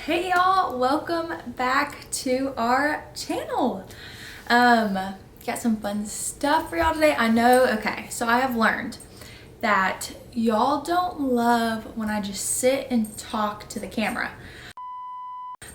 Hey y'all, welcome back to our channel. Got some fun stuff for y'all today. I know, okay, so I have learned that y'all don't love when I just sit and talk to the camera.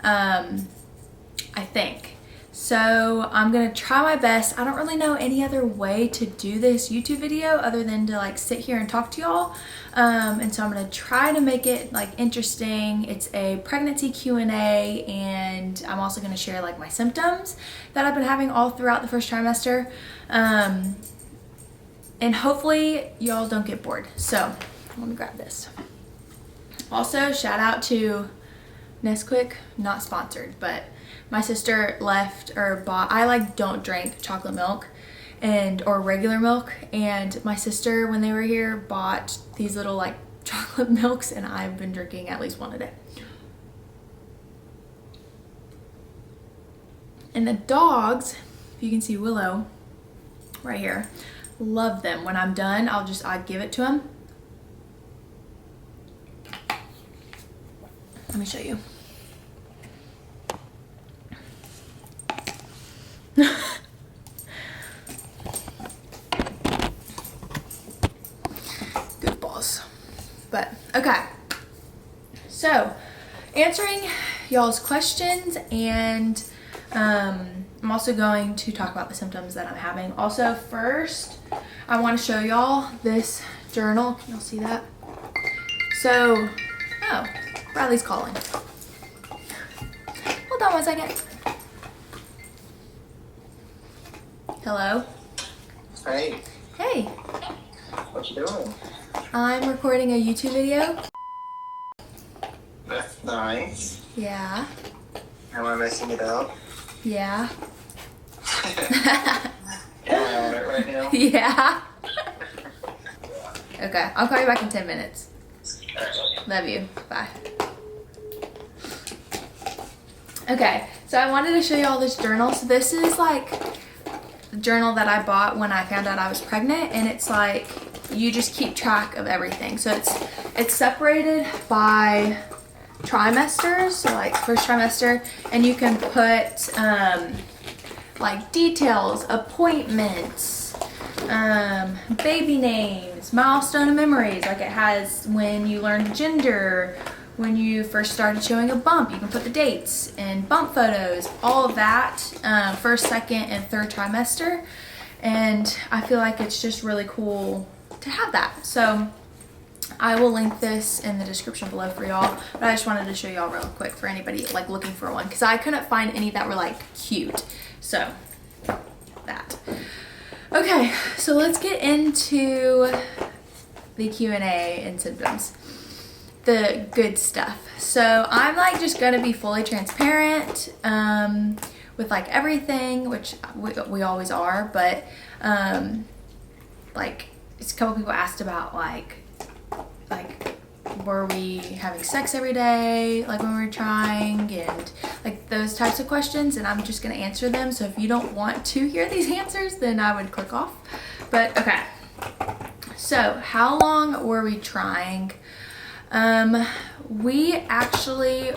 I think. So I'm gonna try my best. I don't really know any other way to do this YouTube video other than to like sit here and talk to y'all. And so I'm gonna try to make it like interesting. It's a pregnancy Q&A, and I'm also gonna share like my symptoms that I've been having all throughout the first trimester. And hopefully y'all don't get bored. So let me grab this. Also, shout out to Nesquik, not sponsored, but my sister left or bought, I like don't drink chocolate milk or regular milk, and my sister, when they were here, bought these little like chocolate milks, and I've been drinking at least one a day. And the dogs, if you can see Willow right here, love them. When I'm done, I give it to them. Let me show you. Goofballs. But okay, so answering y'all's questions, and I'm also going to talk about the symptoms that I'm having. Also, first I want to show y'all this journal. Can y'all see that? So, oh, Bradley's calling. Hold on one second. Hello? Hey. Hey. What you doing? I'm recording a YouTube video. That's nice. Yeah. Am I messing it up? Yeah. Am I on it right now? Yeah. Okay, I'll call you back in 10 minutes. Love you. Bye. Okay, so I wanted to show you all this journal. So this is like the journal that I bought when I found out I was pregnant, and it's like you just keep track of everything. So it's separated by trimesters, so like first trimester, and you can put like details, appointments, baby names, milestone and memories. Like it has when you learned gender, when you first started showing a bump, you can put the dates and bump photos, all of that, first, second, and third trimester. And I feel like it's just really cool to have that. So I will link this in the description below for y'all, but I just wanted to show y'all real quick for anybody like looking for one, because I couldn't find any that were like cute. So that. Okay, so let's get into the Q&A and symptoms. The good stuff. So I'm like just gonna be fully transparent with like everything, which we always are, but like a couple people asked about like were we having sex every day, like when we were trying, and like those types of questions, and I'm just gonna answer them. So if you don't want to hear these answers, then I would click off. But okay, so how long were we trying? We actually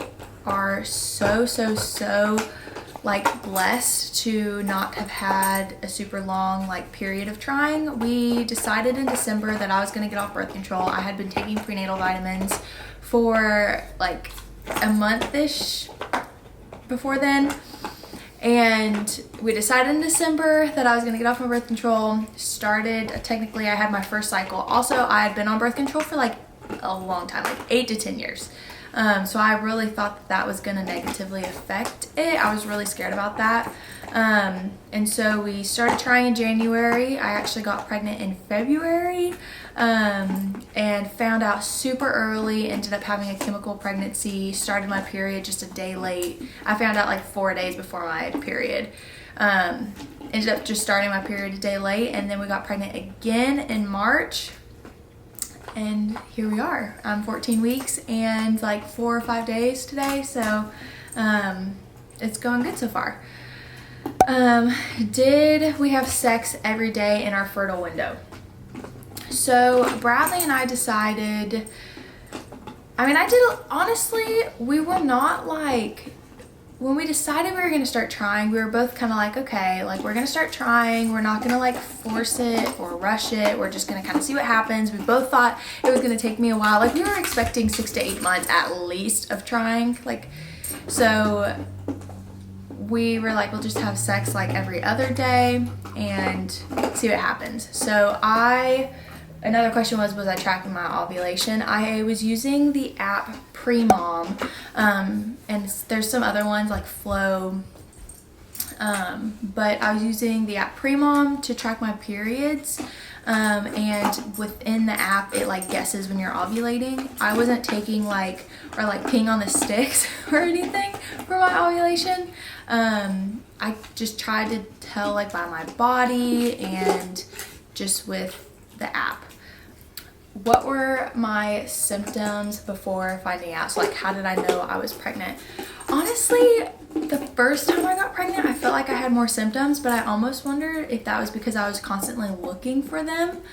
are so like blessed to not have had a super long like period of trying. We decided in December that I was going to get off birth control. I had been taking prenatal vitamins for like a month-ish before then, and we decided in December that I was going to get off my birth control. Technically I had my first cycle. Also, I had been on birth control for like a long time, like 8 to 10 years. So I really thought that was going to negatively affect it. I was really scared about that. And so we started trying in January. I actually got pregnant in February, and found out super early, ended up having a chemical pregnancy, started my period just a day late. I found out like 4 days before my period. Ended up just starting my period a day late, and then we got pregnant again in March. And here we are. I'm 14 weeks and like 4 or 5 days today, so it's going good so far. Did we have sex every day in our fertile window? So Bradley and I decided I mean, honestly, we were not like, when we decided we were gonna start trying, we were both kind of like, okay, like we're gonna start trying. We're not gonna like force it or rush it. We're just gonna kind of see what happens. We both thought it was gonna take me a while. Like we were expecting 6 to 8 months at least of trying. Like, so we were like, we'll just have sex like every other day and see what happens. So another question was I tracking my ovulation? I was using the app Pre-Mom, and there's some other ones like Flow, but I was using the app Pre-Mom to track my periods, and within the app it like guesses when you're ovulating. I wasn't taking like or like peeing on the sticks or anything for my ovulation. I just tried to tell like by my body and just with the app. What were my symptoms before finding out? So like, how did I know I was pregnant? Honestly, the first time I got pregnant, I felt like I had more symptoms, but I almost wondered if that was because I was constantly looking for them.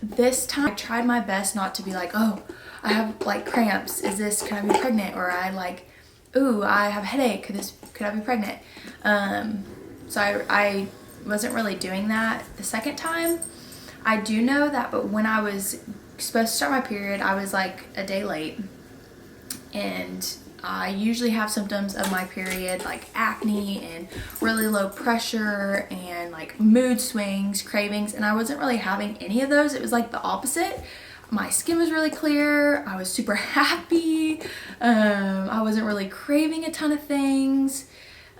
This time I tried my best not to be like, oh, I have like cramps. Could I be pregnant? Or I like, ooh, I have a headache. Could I be pregnant? So I wasn't really doing that the second time. I do know that, but when I was supposed to start my period, I was like a day late, and I usually have symptoms of my period like acne and really low pressure and like mood swings, cravings, and I wasn't really having any of those. It was like the opposite. My skin was really clear. I was super happy. I wasn't really craving a ton of things.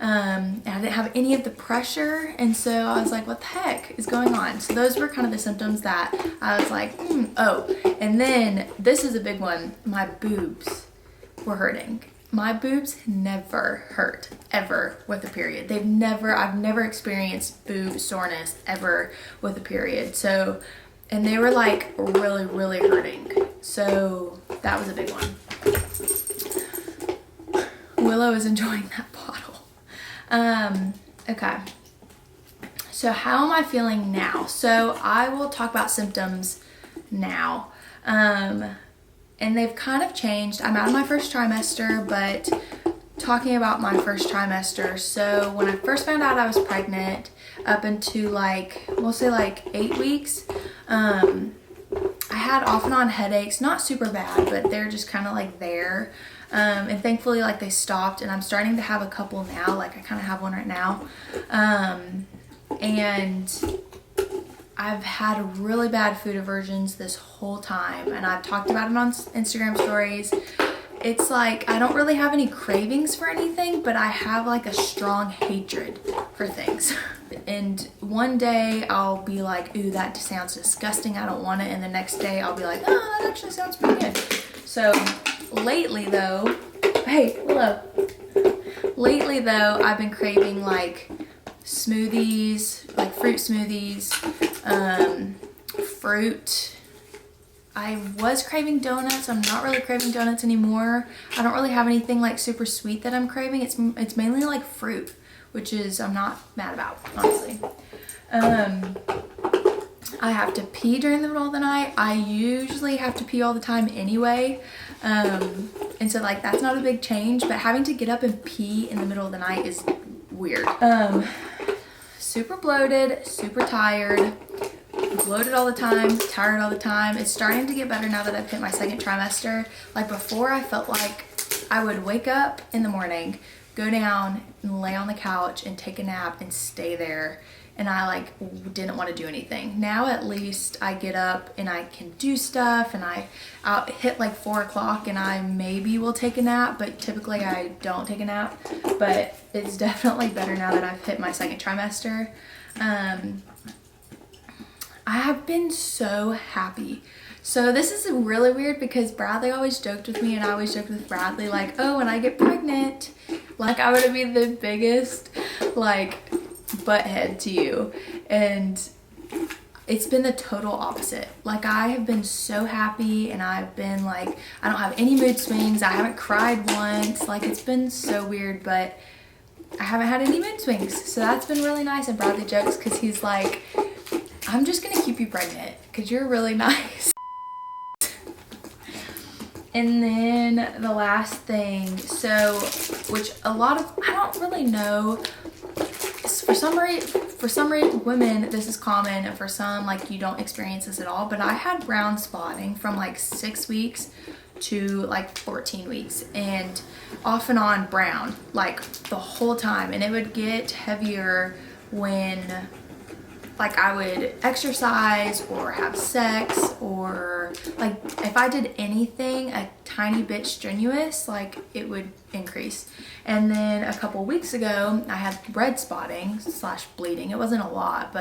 And I didn't have any of the pressure, and so I was like, what the heck is going on? So those were kind of the symptoms that I was like, oh. And then this is a big one. My boobs were hurting. My boobs never hurt ever with a period. I've never experienced boob soreness ever with a period. So, and they were like really, really hurting. So that was a big one. Willow is enjoying that bottle. Okay. So how am I feeling now? So I will talk about symptoms now. And they've kind of changed. I'm out of my first trimester, but talking about my first trimester. So when I first found out I was pregnant, up into like, we'll say like 8 weeks, I had off and on headaches, not super bad, but they're just kind of like there. And thankfully like they stopped, and I'm starting to have a couple now. Like I kind of have one right now. And I've had really bad food aversions this whole time, and I've talked about it on Instagram stories. It's like I don't really have any cravings for anything, but I have like a strong hatred for things. And one day I'll be like, ooh, that sounds disgusting, I don't want it. And the next day I'll be like, oh, that actually sounds pretty good. So lately though, hey, hello. Lately though, I've been craving like smoothies, like fruit smoothies, fruit. I was craving donuts. I'm not really craving donuts anymore. I don't really have anything like super sweet that I'm craving. It's mainly like fruit, which is I'm not mad about, honestly. I have to pee during the middle of the night. I usually have to pee all the time anyway. And so like that's not a big change, but having to get up and pee in the middle of the night is weird. Super bloated, super tired, bloated all the time, tired all the time. It's starting to get better now that I've hit my second trimester. Like before, I felt like I would wake up in the morning, go down and lay on the couch and take a nap and stay there, and I like didn't want to do anything. Now at least I get up and I can do stuff, and I'll hit like 4 o'clock and I maybe will take a nap, but typically I don't take a nap. But it's definitely better now that I've hit my second trimester. I have been so happy. So this is really weird because Bradley always joked with me, and I always joked with Bradley like, oh, when I get pregnant, like I would be the biggest like butthead to you. And it's been the total opposite. Like I have been so happy, and I've been like, I don't have any mood swings. I haven't cried once. Like it's been so weird, but I haven't had any mood swings. So that's been really nice. And Bradley jokes because he's like, I'm just gonna keep you pregnant because you're really nice. And then the last thing, so, which a lot of, I don't really know, for some reason, women, this is common, and for some, like, you don't experience this at all, but I had brown spotting from like 6 weeks to like 14 weeks, and off and on brown, like the whole time, and it would get heavier when like I would exercise or have sex, or like if I did anything a tiny bit strenuous, like it would increase. And then a couple weeks ago I had red spotting / bleeding. It wasn't a lot,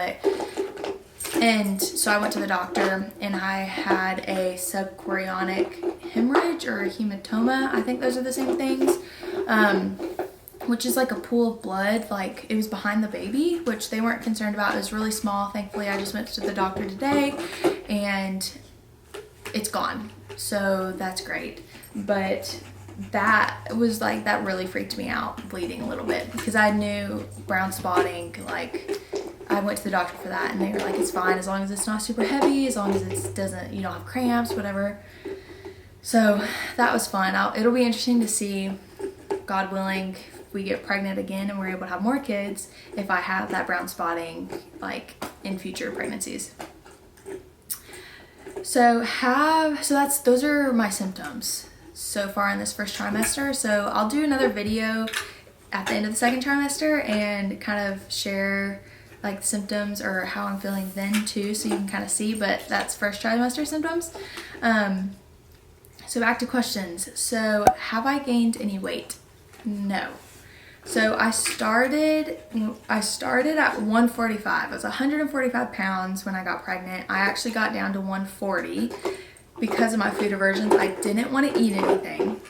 and so I went to the doctor and I had a subchorionic hemorrhage or a hematoma. I think those are the same things. Which is like a pool of blood, like it was behind the baby, which they weren't concerned about. It was really small. Thankfully, I just went to the doctor today and it's gone. So that's great. But that was like, that really freaked me out, bleeding a little bit, because I knew brown spotting, like I went to the doctor for that and they were like, it's fine as long as it's not super heavy, as long as it doesn't, you don't have cramps, whatever. So that was fun. It'll be interesting to see, God willing, if we get pregnant again and we're able to have more kids, if I have that brown spotting like in future pregnancies. So those are my symptoms so far in this first trimester. So I'll do another video at the end of the second trimester and kind of share like symptoms or how I'm feeling then too, so you can kind of see, but that's first trimester symptoms. So back to questions. So have I gained any weight? No. So I started at 145. I was 145 pounds when I got pregnant. I actually got down to 140 because of my food aversions. I didn't want to eat anything,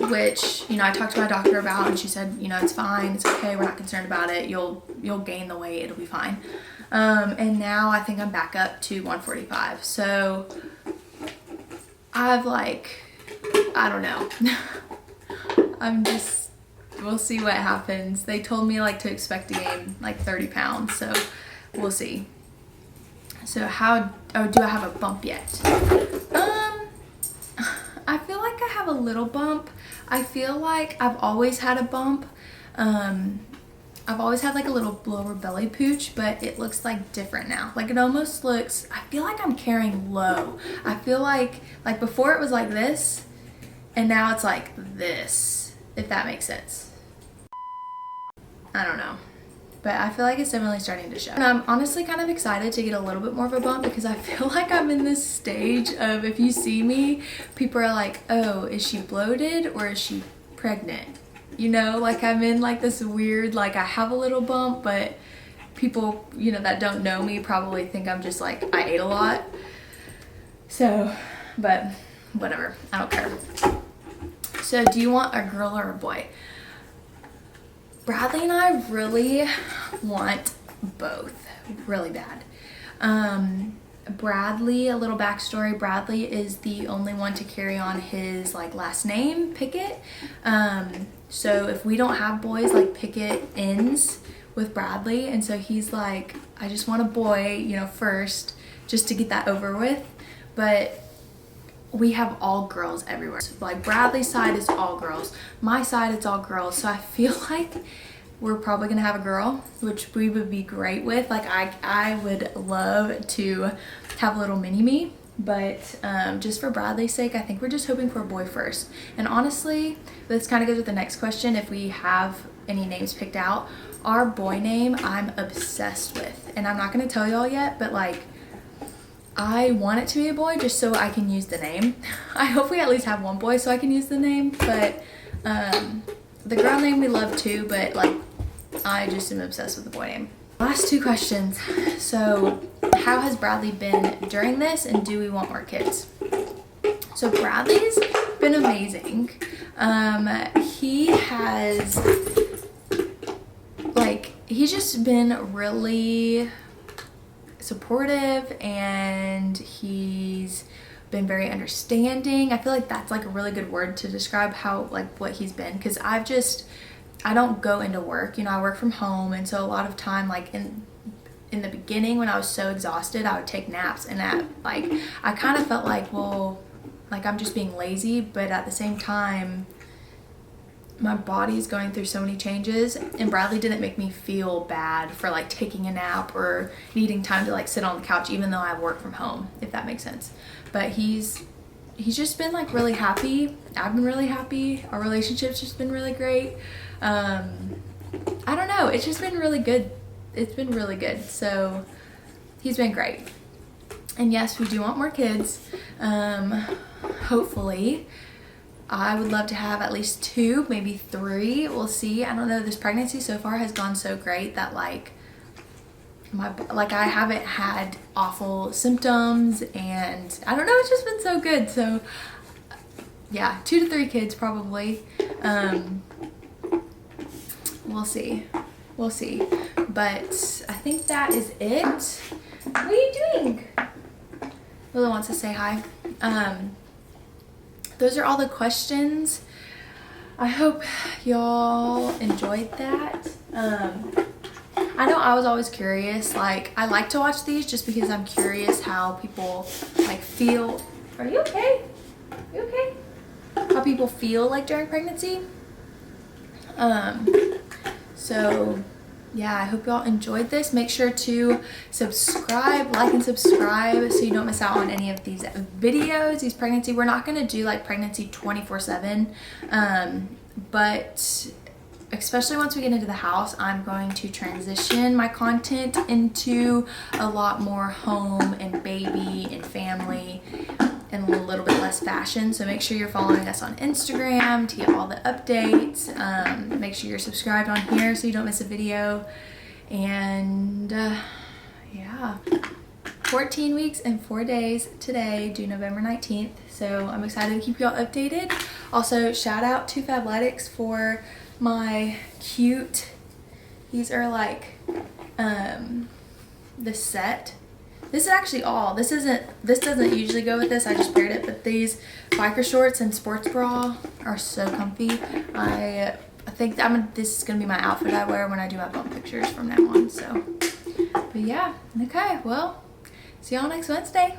which, you know, I talked to my doctor about, and she said, you know, it's fine, it's okay, we're not concerned about it. You'll gain the weight, it'll be fine. And now I think I'm back up to 145. So I've like, I don't know. We'll see what happens. They told me like to expect to gain like 30 pounds, so we'll see. So do I have a bump yet? I feel like I have a little bump. I feel like I've always had a bump. I've always had like a little lower belly pooch, but it looks like different now. Like it almost looks, I feel like I'm carrying low. I feel like before it was like this, and now it's like this, if that makes sense. I don't know, but I feel like it's definitely starting to show. And I'm honestly kind of excited to get a little bit more of a bump, because I feel like I'm in this stage of, if you see me, people are like, oh, is she bloated or is she pregnant? You know, like I'm in like this weird, like I have a little bump, but people, you know, that don't know me probably think I'm just like, I ate a lot. So, but whatever, I don't care. So do you want a girl or a boy? Bradley and I really want both, really bad. Bradley, a little backstory, Bradley is the only one to carry on his like last name, Pickett. So if we don't have boys, like Pickett ends with Bradley, and so he's like, I just want a boy, you know, first, just to get that over with. But we have all girls everywhere. So like Bradley's side is all girls. My side, it's all girls. So I feel like we're probably gonna have a girl, which we would be great with. Like I would love to have a little mini me, but just for Bradley's sake, I think we're just hoping for a boy first. And honestly, this kind of goes with the next question. If we have any names picked out, our boy name I'm obsessed with, and I'm not gonna tell y'all yet, but like, I want it to be a boy just so I can use the name. I hope we at least have one boy so I can use the name, but the girl name we love too, but like I just am obsessed with the boy name. Last two questions. So how has Bradley been during this, and do we want more kids? So Bradley's been amazing. He's just been really supportive, and he's been very understanding. I feel like that's like a really good word to describe how, like, what he's been, because I don't go into work, you know, I work from home, and so a lot of time, like in the beginning when I was so exhausted, I would take naps, and I kind of felt like, well, like I'm just being lazy, but at the same time, my body's going through so many changes, and Bradley didn't make me feel bad for like taking a nap or needing time to like sit on the couch, even though I work from home, if that makes sense. But he's just been like really happy. I've been really happy. Our relationship's just been really great. I don't know. It's just been really good. It's been really good. So he's been great. And yes, we do want more kids. Hopefully. I would love to have at least 2, maybe 3. We'll see. I don't know. This pregnancy so far has gone so great that like I haven't had awful symptoms, and I don't know. It's just been so good. So yeah, 2 to 3 kids probably. We'll see. We'll see. But I think that is it. What are you doing? Lila wants to say hi. Those are all the questions. I hope y'all enjoyed that. I know I was always curious. Like, I like to watch these just because I'm curious how people like feel. Are you okay? You okay? How people feel like during pregnancy. So yeah, I hope y'all enjoyed this. Make sure to subscribe, like and subscribe so you don't miss out on any of these videos, these pregnancy. We're not going to do like pregnancy 24/7, but especially once we get into the house, I'm going to transition my content into a lot more home and baby and family and a little bit less fashion. So make sure you're following us on Instagram to get all the updates. Make sure you're subscribed on here so you don't miss a video. And yeah, 14 weeks and 4 days today, due November 19th. So I'm excited to keep y'all updated. Also, shout out to Fabletics for my cute, these are like the set. This is actually all. This doesn't usually go with this. I just paired it, but these biker shorts and sports bra are so comfy. I think this is gonna be my outfit I wear when I do my bump pictures from now on. So, but yeah, okay. Well, see y'all next Wednesday.